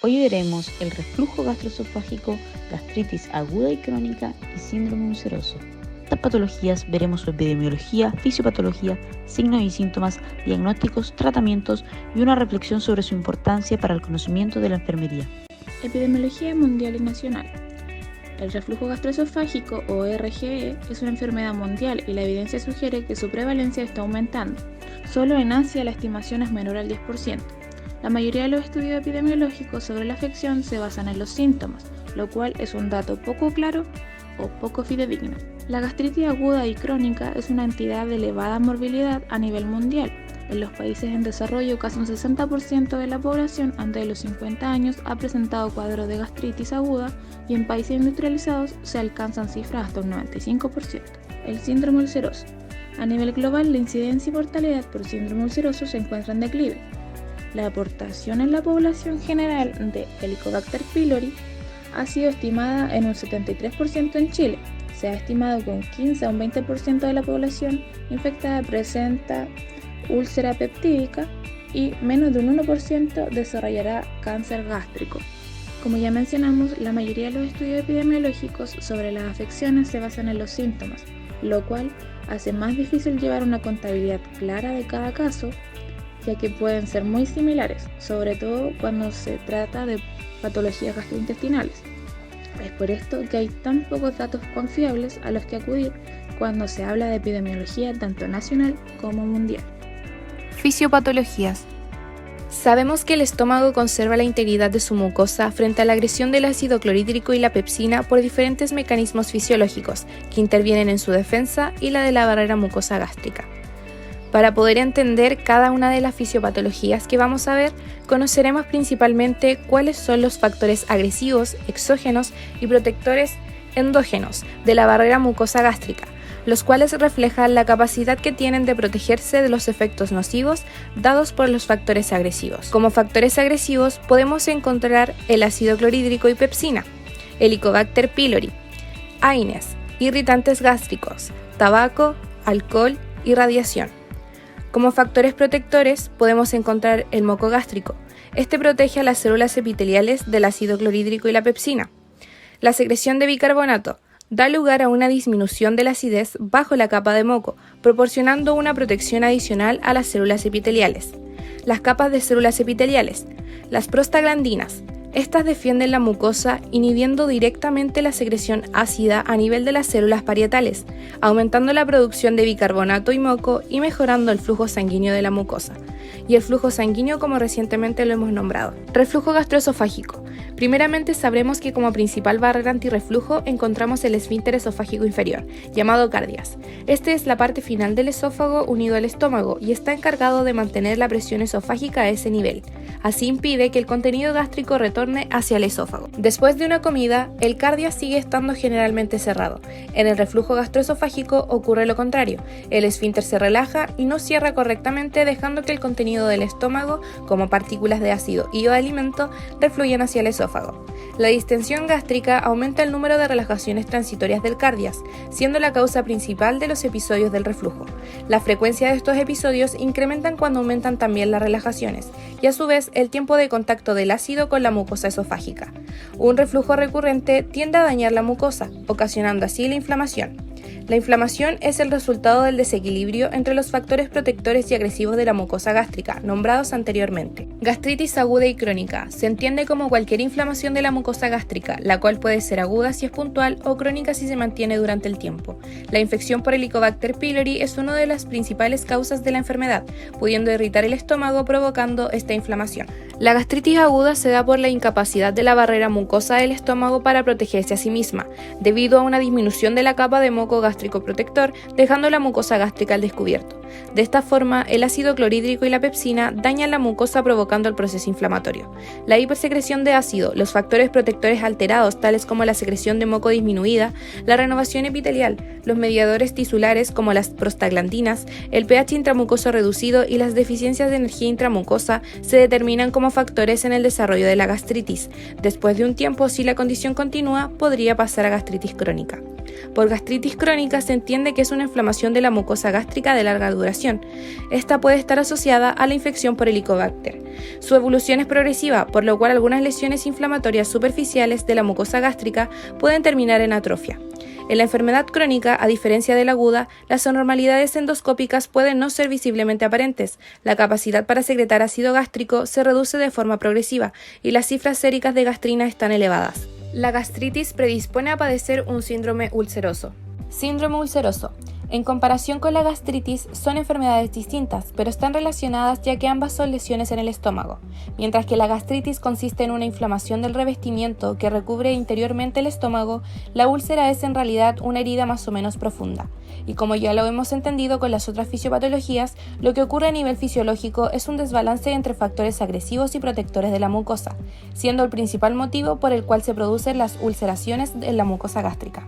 Hoy veremos el reflujo gastroesofágico, gastritis aguda y crónica y síndrome ulceroso. Estas patologías veremos su epidemiología, fisiopatología, signos y síntomas, diagnósticos, tratamientos y una reflexión sobre su importancia para el conocimiento de la enfermería. Epidemiología mundial y nacional. El reflujo gastroesofágico o RGE es una enfermedad mundial y la evidencia sugiere que su prevalencia está aumentando. Solo en Asia la estimación es menor al 10%. La mayoría de los estudios epidemiológicos sobre la afección se basan en los síntomas, lo cual es un dato poco claro o poco fidedigno. La gastritis aguda y crónica es una entidad de elevada morbilidad a nivel mundial. En los países en desarrollo, casi un 60% de la población antes de los 50 años ha presentado cuadros de gastritis aguda y en países industrializados se alcanzan cifras hasta un 95%. El síndrome ulceroso. A nivel global, la incidencia y mortalidad por síndrome ulceroso se encuentra en declive. La aportación en la población general de Helicobacter pylori ha sido estimada en un 73% en Chile. Se ha estimado que un 15 a un 20% de la población infectada presenta úlcera peptídica y menos de un 1% desarrollará cáncer gástrico. Como ya mencionamos, la mayoría de los estudios epidemiológicos sobre las afecciones se basan en los síntomas, lo cual hace más difícil llevar una contabilidad clara de cada caso, ya que pueden ser muy similares, sobre todo cuando se trata de patologías gastrointestinales. Es por esto que hay tan pocos datos confiables a los que acudir cuando se habla de epidemiología tanto nacional como mundial. Fisiopatologías. Sabemos que el estómago conserva la integridad de su mucosa frente a la agresión del ácido clorhídrico y la pepsina por diferentes mecanismos fisiológicos que intervienen en su defensa y la de la barrera mucosa gástrica. Para poder entender cada una de las fisiopatologías que vamos a ver, conoceremos principalmente cuáles son los factores agresivos, exógenos y protectores endógenos de la barrera mucosa gástrica, los cuales reflejan la capacidad que tienen de protegerse de los efectos nocivos dados por los factores agresivos. Como factores agresivos podemos encontrar el ácido clorhídrico y pepsina, Helicobacter pylori, AINES, irritantes gástricos, tabaco, alcohol y radiación. Como factores protectores podemos encontrar el moco gástrico. Este protege a las células epiteliales del ácido clorhídrico y la pepsina. La secreción de bicarbonato da lugar a una disminución de la acidez bajo la capa de moco, proporcionando una protección adicional a las células epiteliales. Las capas de células epiteliales. Las prostaglandinas. Estas defienden la mucosa inhibiendo directamente la secreción ácida a nivel de las células parietales, aumentando la producción de bicarbonato y moco y mejorando el flujo sanguíneo de la mucosa. Y el flujo sanguíneo, como recientemente lo hemos nombrado. Reflujo gastroesofágico. Primeramente sabremos que como principal barrera antirreflujo encontramos el esfínter esofágico inferior, llamado cardias. Este es la parte final del esófago unido al estómago y está encargado de mantener la presión esofágica a ese nivel. Así impide que el contenido gástrico retorne hacia el esófago. Después de una comida, el cardias sigue estando generalmente cerrado. En el reflujo gastroesofágico ocurre lo contrario. El esfínter se relaja y no cierra correctamente, dejando que el contenido del estómago, como partículas de ácido y o alimento, refluyan hacia el esófago. La distensión gástrica aumenta el número de relajaciones transitorias del cardias, siendo la causa principal de los episodios del reflujo. La frecuencia de estos episodios incrementan cuando aumentan también las relajaciones, y a su vez el tiempo de contacto del ácido con la mucosa esofágica. Un reflujo recurrente tiende a dañar la mucosa, ocasionando así la inflamación. La inflamación es el resultado del desequilibrio entre los factores protectores y agresivos de la mucosa gástrica, nombrados anteriormente. Gastritis aguda y crónica. Se entiende como cualquier inflamación de la mucosa gástrica, la cual puede ser aguda si es puntual o crónica si se mantiene durante el tiempo. La infección por Helicobacter pylori es una de las principales causas de la enfermedad, pudiendo irritar el estómago provocando esta inflamación. La gastritis aguda se da por la incapacidad de la barrera mucosa del estómago para protegerse a sí misma, debido a una disminución de la capa de moco gástrico protector, dejando la mucosa gástrica al descubierto. De esta forma, el ácido clorhídrico y la pepsina dañan la mucosa provocando el proceso inflamatorio. La hipersecreción de ácido, los factores protectores alterados tales como la secreción de moco disminuida, la renovación epitelial, los mediadores tisulares como las prostaglandinas, el pH intramucoso reducido y las deficiencias de energía intramucosa se determinan como factores en el desarrollo de la gastritis. Después de un tiempo, si la condición continúa, podría pasar a gastritis crónica. Por gastritis crónica se entiende que es una inflamación de la mucosa gástrica de larga duración. Esta puede estar asociada a la infección por Helicobacter. Su evolución es progresiva, por lo cual algunas lesiones inflamatorias superficiales de la mucosa gástrica pueden terminar en atrofia. En la enfermedad crónica, a diferencia de la aguda, las anormalidades endoscópicas pueden no ser visiblemente aparentes. La capacidad para secretar ácido gástrico se reduce de forma progresiva y las cifras séricas de gastrina están elevadas. La gastritis predispone a padecer un síndrome ulceroso. Síndrome ulceroso. En comparación con la gastritis, son enfermedades distintas, pero están relacionadas ya que ambas son lesiones en el estómago. Mientras que la gastritis consiste en una inflamación del revestimiento que recubre interiormente el estómago, la úlcera es en realidad una herida más o menos profunda. Y como ya lo hemos entendido con las otras fisiopatologías, lo que ocurre a nivel fisiológico es un desbalance entre factores agresivos y protectores de la mucosa, siendo el principal motivo por el cual se producen las ulceraciones en la mucosa gástrica.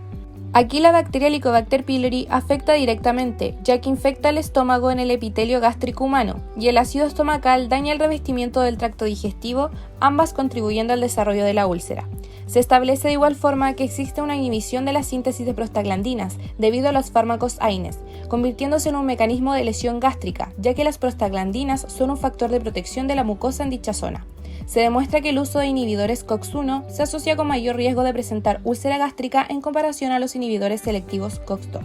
Aquí la bacteria Helicobacter pylori afecta directamente, ya que infecta el estómago en el epitelio gástrico humano, y el ácido estomacal daña el revestimiento del tracto digestivo, ambas contribuyendo al desarrollo de la úlcera. Se establece de igual forma que existe una inhibición de la síntesis de prostaglandinas debido a los fármacos AINES, convirtiéndose en un mecanismo de lesión gástrica, ya que las prostaglandinas son un factor de protección de la mucosa en dicha zona. Se demuestra que el uso de inhibidores COX-1 se asocia con mayor riesgo de presentar úlcera gástrica en comparación a los inhibidores selectivos COX-2.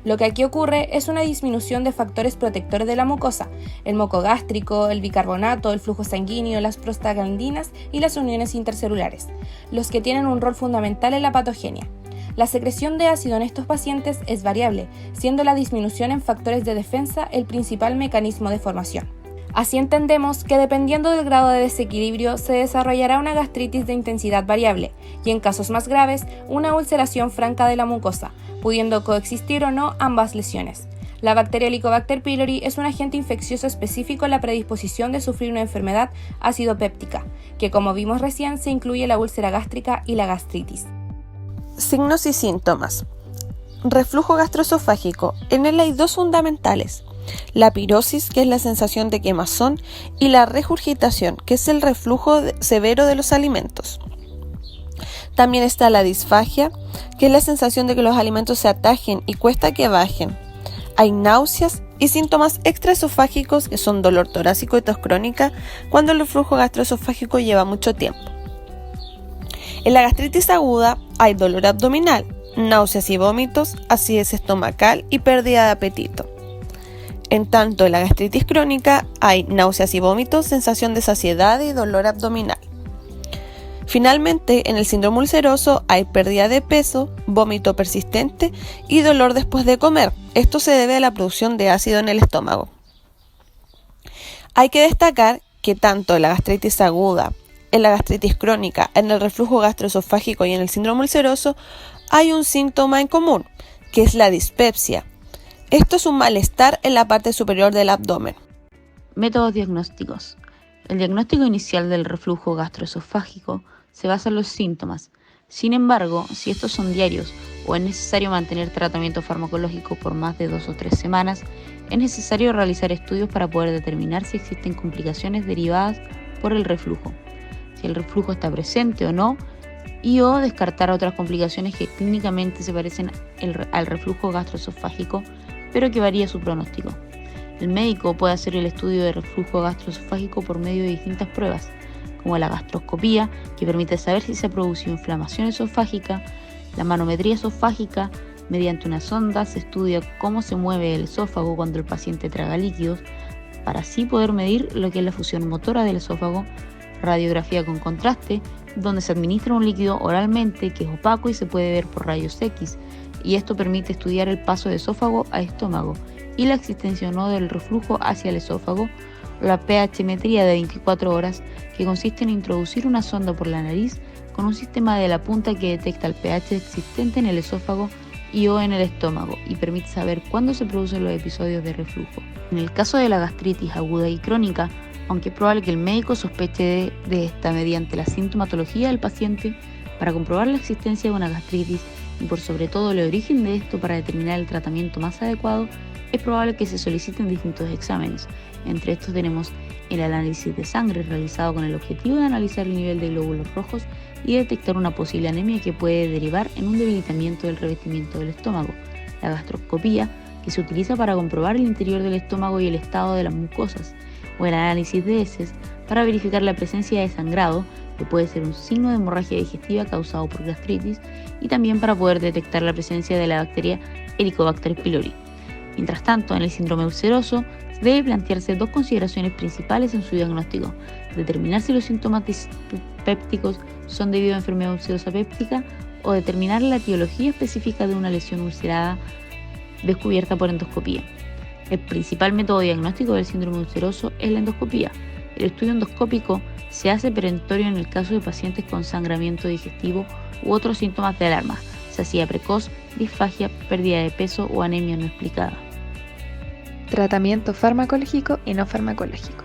Lo que aquí ocurre es una disminución de factores protectores de la mucosa, el moco gástrico, el bicarbonato, el flujo sanguíneo, las prostaglandinas y las uniones intercelulares, los que tienen un rol fundamental en la patogenia. La secreción de ácido en estos pacientes es variable, siendo la disminución en factores de defensa el principal mecanismo de formación. Así entendemos que dependiendo del grado de desequilibrio se desarrollará una gastritis de intensidad variable y en casos más graves una ulceración franca de la mucosa, pudiendo coexistir o no ambas lesiones. La bacteria Helicobacter pylori es un agente infeccioso específico en la predisposición de sufrir una enfermedad acidopéptica, que como vimos recién se incluye la úlcera gástrica y la gastritis. Signos y síntomas. Reflujo gastroesofágico. En él hay dos fundamentales. La pirosis, que es la sensación de quemazón, y la regurgitación, que es el reflujo severo de los alimentos. También está la disfagia, que es la sensación de que los alimentos se atajen y cuesta que bajen. Hay náuseas y síntomas extraesofágicos, que son dolor torácico y tos crónica, cuando el reflujo gastroesofágico lleva mucho tiempo. En la gastritis aguda hay dolor abdominal, náuseas y vómitos, acidez estomacal y pérdida de apetito. En tanto, en la gastritis crónica hay náuseas y vómitos, sensación de saciedad y dolor abdominal. Finalmente, en el síndrome ulceroso hay pérdida de peso, vómito persistente y dolor después de comer. Esto se debe a la producción de ácido en el estómago. Hay que destacar que tanto en la gastritis aguda, en la gastritis crónica, en el reflujo gastroesofágico y en el síndrome ulceroso hay un síntoma en común, que es la dispepsia. Esto es un malestar en la parte superior del abdomen. Métodos diagnósticos. El diagnóstico inicial del reflujo gastroesofágico se basa en los síntomas. Sin embargo, si estos son diarios o es necesario mantener tratamiento farmacológico por más de 2 o 3 semanas, es necesario realizar estudios para poder determinar si existen complicaciones derivadas por el reflujo, si el reflujo está presente o no, o descartar otras complicaciones que clínicamente se parecen al reflujo gastroesofágico, pero que varía su pronóstico. El médico puede hacer el estudio de reflujo gastroesofágico por medio de distintas pruebas, como la gastroscopía, que permite saber si se ha producido inflamación esofágica, la manometría esofágica. Mediante una sonda se estudia cómo se mueve el esófago cuando el paciente traga líquidos, para así poder medir lo que es la función motora del esófago. Radiografía con contraste, donde se administra un líquido oralmente que es opaco y se puede ver por rayos X, y esto permite estudiar el paso de esófago a estómago y la existencia o no del reflujo hacia el esófago. La pH-metría de 24 horas, que consiste en introducir una sonda por la nariz con un sistema de la punta que detecta el pH existente en el esófago o en el estómago y permite saber cuándo se producen los episodios de reflujo. En el caso de la gastritis aguda y crónica, aunque es probable que el médico sospeche de esta mediante la sintomatología del paciente para comprobar la existencia de una gastritis y por sobre todo el origen de esto para determinar el tratamiento más adecuado, es probable que se soliciten distintos exámenes. Entre estos tenemos el análisis de sangre realizado con el objetivo de analizar el nivel de glóbulos rojos y detectar una posible anemia que puede derivar en un debilitamiento del revestimiento del estómago, la gastroscopía, que se utiliza para comprobar el interior del estómago y el estado de las mucosas, o el análisis de heces para verificar la presencia de sangrado, que puede ser un signo de hemorragia digestiva causado por gastritis, y también para poder detectar la presencia de la bacteria Helicobacter pylori. Mientras tanto, en el síndrome ulceroso, debe plantearse dos consideraciones principales en su diagnóstico: determinar si los síntomas pépticos son debido a enfermedad ulcerosa péptica o determinar la etiología específica de una lesión ulcerada descubierta por endoscopía. El principal método diagnóstico del síndrome ulceroso es la endoscopía. El estudio endoscópico se hace perentorio en el caso de pacientes con sangramiento digestivo u otros síntomas de alarma, saciedad precoz, disfagia, pérdida de peso o anemia no explicada. Tratamiento farmacológico y no farmacológico.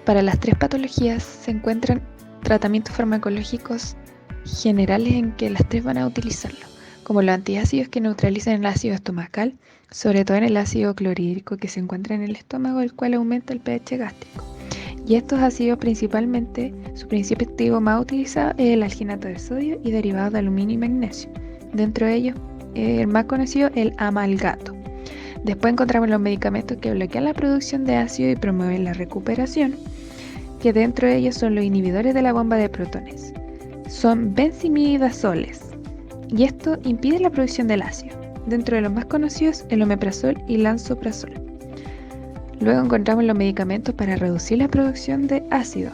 Para las tres patologías se encuentran tratamientos farmacológicos generales en que las tres van a utilizarlo, como los antiácidos que neutralizan el ácido estomacal, sobre todo en el ácido clorhídrico que se encuentra en el estómago, el cual aumenta el pH gástrico. Y estos ácidos principalmente, su principio activo más utilizado es el alginato de sodio y derivados de aluminio y magnesio. Dentro de ellos, el más conocido, el amalgato. Después encontramos los medicamentos que bloquean la producción de ácido y promueven la recuperación, que dentro de ellos son los inhibidores de la bomba de protones. Son benzimidazoles, y esto impide la producción del ácido. Dentro de los más conocidos, el omeprazol y lansoprazol. Luego encontramos los medicamentos para reducir la producción de ácido.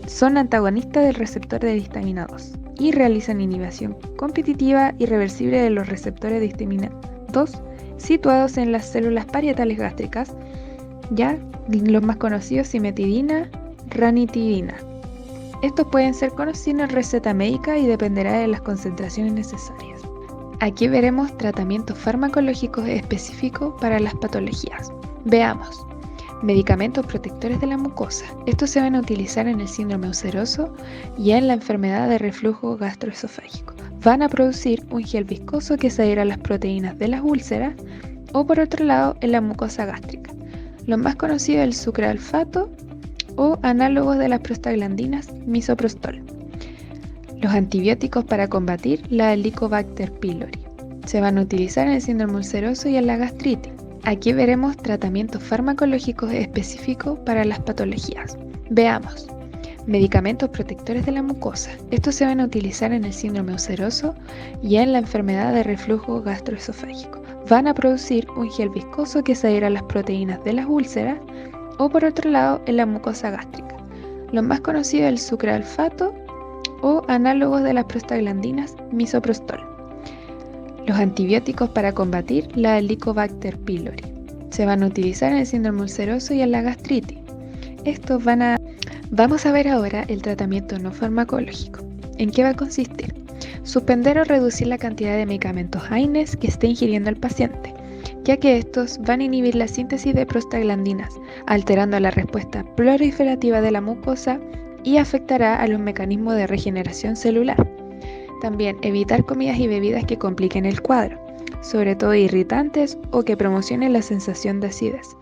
Son antagonistas del receptor de histamina 2 y realizan inhibición competitiva y reversible de los receptores de histamina 2 situados en las células parietales gástricas, ya los más conocidos, cimetidina, ranitidina. Estos pueden ser conocidos en receta médica y dependerá de las concentraciones necesarias. Aquí veremos tratamientos farmacológicos específicos para las patologías. Veamos. Medicamentos protectores de la mucosa. Estos se van a utilizar en el síndrome ulceroso y en la enfermedad de reflujo gastroesofágico. Van a producir un gel viscoso que se adhiera a las proteínas de las úlceras o por otro lado en la mucosa gástrica. Lo más conocido es el sucralfato o análogos de las prostaglandinas, misoprostol. Los antibióticos para combatir la Helicobacter pylori. Se van a utilizar en el síndrome ulceroso y en la gastritis. Aquí veremos tratamientos farmacológicos específicos para las patologías. Veamos. Medicamentos protectores de la mucosa. Estos se van a utilizar en el síndrome ulceroso y en la enfermedad de reflujo gastroesofágico. Van a producir un gel viscoso que se adhiera a las proteínas de las úlceras o por otro lado en la mucosa gástrica. Lo más conocido es el sucralfato o análogos de las prostaglandinas, misoprostol. Los antibióticos para combatir la Helicobacter pylori. Se van a utilizar en el síndrome ulceroso y en la gastritis. Vamos a ver ahora el tratamiento no farmacológico. ¿En qué va a consistir? Suspender o reducir la cantidad de medicamentos AINES que esté ingiriendo el paciente, ya que estos van a inhibir la síntesis de prostaglandinas, alterando la respuesta proliferativa de la mucosa y afectará a los mecanismos de regeneración celular. También evitar comidas y bebidas que compliquen el cuadro, sobre todo irritantes o que promocionen la sensación de acidez.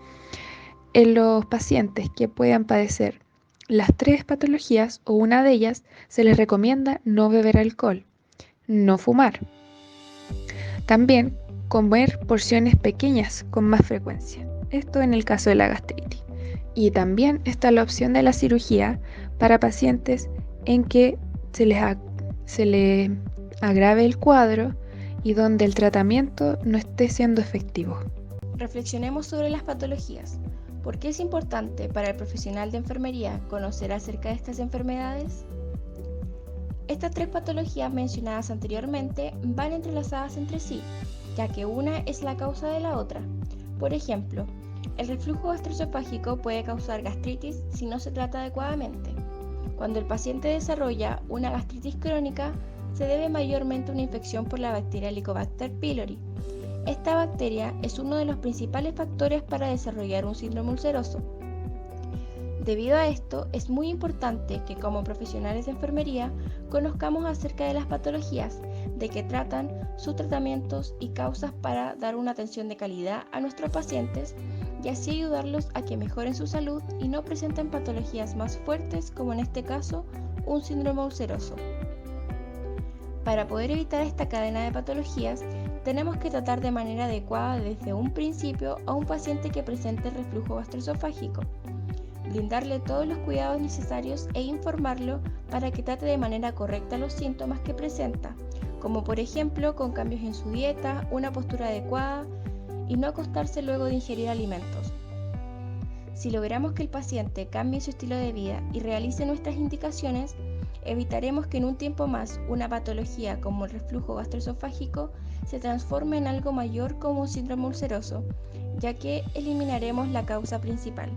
En los pacientes que puedan padecer las tres patologías o una de ellas, se les recomienda no beber alcohol, no fumar. También comer porciones pequeñas con más frecuencia. Esto en el caso de la gastritis. Y también está la opción de la cirugía para pacientes en que se les agrave el cuadro y donde el tratamiento no esté siendo efectivo. Reflexionemos sobre las patologías. ¿Por qué es importante para el profesional de enfermería conocer acerca de estas enfermedades? Estas tres patologías mencionadas anteriormente van entrelazadas entre sí, ya que una es la causa de la otra. Por ejemplo, el reflujo gastroesofágico puede causar gastritis si no se trata adecuadamente. Cuando el paciente desarrolla una gastritis crónica, se debe mayormente a una infección por la bacteria Helicobacter pylori. Esta bacteria es uno de los principales factores para desarrollar un síndrome ulceroso. Debido a esto, es muy importante que como profesionales de enfermería conozcamos acerca de las patologías, de qué tratan, sus tratamientos y causas para dar una atención de calidad a nuestros pacientes y así ayudarlos a que mejoren su salud y no presenten patologías más fuertes como en este caso un síndrome ulceroso. Para poder evitar esta cadena de patologías, tenemos que tratar de manera adecuada desde un principio a un paciente que presente reflujo gastroesofágico, brindarle todos los cuidados necesarios e informarlo para que trate de manera correcta los síntomas que presenta, como por ejemplo con cambios en su dieta, una postura adecuada y no acostarse luego de ingerir alimentos. Si logramos que el paciente cambie su estilo de vida y realice nuestras indicaciones, evitaremos que en un tiempo más una patología como el reflujo gastroesofágico se transforme en algo mayor como un síndrome ulceroso, ya que eliminaremos la causa principal.